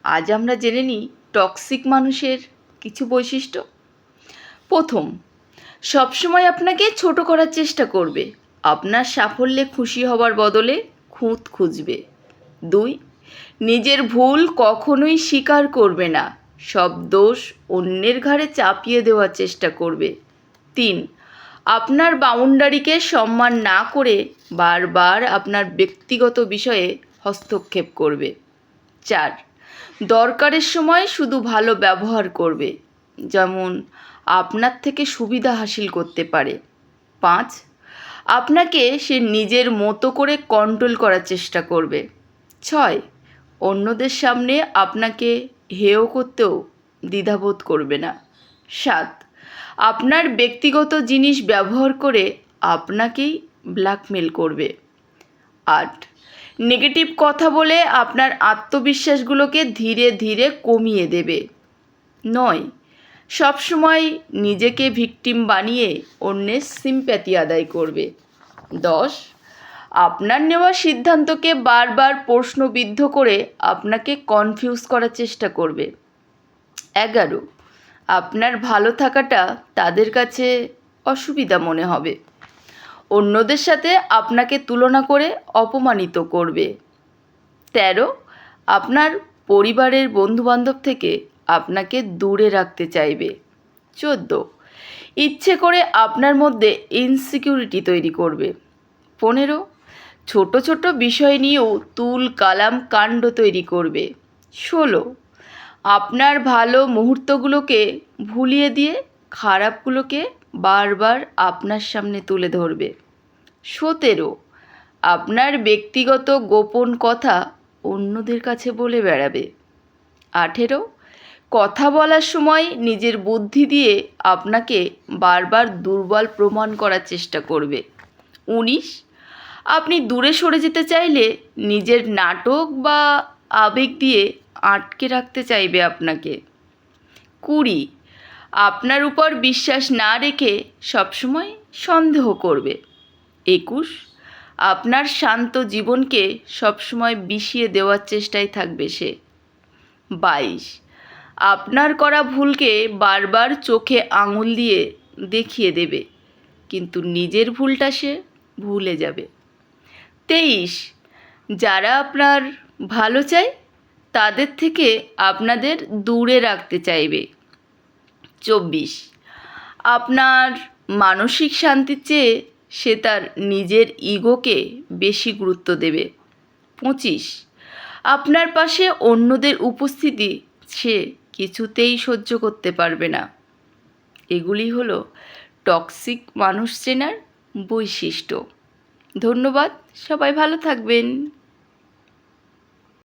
আজ আমরা জেনে নিই টক্সিক মানুষের কিছু বৈশিষ্ট্য। প্রথম, সবসময় আপনাকে ছোট করার চেষ্টা করবে, আপনার সাফল্যে খুশি হবার বদলে খুঁত খুঁজবে। 2, নিজের ভুল কখনোই স্বীকার করবে না, সব দোষ অন্যের ঘাড়ে চাপিয়ে দেওয়ার চেষ্টা করবে। 3, আপনার বাউন্ডারিকে সম্মান না করে বারবার আপনার ব্যক্তিগত বিষয়ে হস্তক্ষেপ করবে। 4, দরকারের সময় শুধু ভালো ব্যবহার করবে, যেমন আপনার থেকে সুবিধা হাসিল করতে পারে। 5, আপনাকে সে নিজের মতো করে কন্ট্রোল করার চেষ্টা করবে। 6, অন্যদের সামনে আপনাকে হেয় করতেও দ্বিধাবোধ করবে না। 7, আপনার ব্যক্তিগত জিনিস ব্যবহার করে আপনাকেই ব্ল্যাকমেল করবে। 8, নেগেটিভ কথা বলে আপনার আত্মবিশ্বাসগুলোকে ধীরে ধীরে কমিয়ে দেবে। 9, সবসময় নিজেকে ভিকটিম বানিয়ে অন্যের সিম্প্যাথি আদায় করবে। 10, আপনার নেওয়া সিদ্ধান্তকে বারবার প্রশ্নবিদ্ধ করে আপনাকে কনফিউজ করার চেষ্টা করবে। 11, আপনার ভালো থাকাটা তাদের কাছে অসুবিধা মনে হবে, অন্যদের সাথে আপনাকে তুলনা করে অপমানিত করবে। 13, আপনার পরিবারের বন্ধুবান্ধব থেকে আপনাকে দূরে রাখতে চাইবে। 14, ইচ্ছে করে আপনার মধ্যে ইনসিকিউরিটি তৈরি করবে। 15, ছোট ছোট বিষয় নিয়েও তুল কালাম কাণ্ড তৈরি করবে। 16, আপনার ভালো মুহূর্তগুলোকে ভুলিয়ে দিয়ে খারাপগুলোকে বারবার আপনার সামনে তুলে ধরবে। 17, আপনার ব্যক্তিগত গোপন কথা অন্যদের কাছে বলে বেড়াবে। 18, কথা বলার সময় নিজের বুদ্ধি দিয়ে আপনাকে বারবার দুর্বল প্রমাণ করার চেষ্টা করবে। 19, আপনি দূরে সরে যেতে চাইলে নিজের নাটক বা আবেগ দিয়ে আটকে রাখতে চাইবে আপনাকে। 20, আপনার উপর বিশ্বাস না রেখে সবসময় সন্দেহ করবে। 21, আপনার শান্ত জীবনকে সবসময় বিষিয়ে দেওয়ার চেষ্টায় থাকবে সে। 22, আপনার করা ভুলকে বারবার চোখে আঙুল দিয়ে দেখিয়ে দেবে, কিন্তু নিজের ভুলটা সে ভুলে যাবে। 23, যারা আপনার ভালো চায় তাদের থেকে আপনাদের দূরে রাখতে চাইবে। 24, আপনার মানসিক শান্তির চেয়ে সে তার নিজের ইগোকে বেশি গুরুত্ব দেবে। 25, আপনার পাশে অন্যদের উপস্থিতি সে কিছুতেই সহ্য করতে পারবে না। এগুলি হলো টক্সিক মানুষ চেনার বৈশিষ্ট্য। ধন্যবাদ, সবাই ভালো থাকবেন।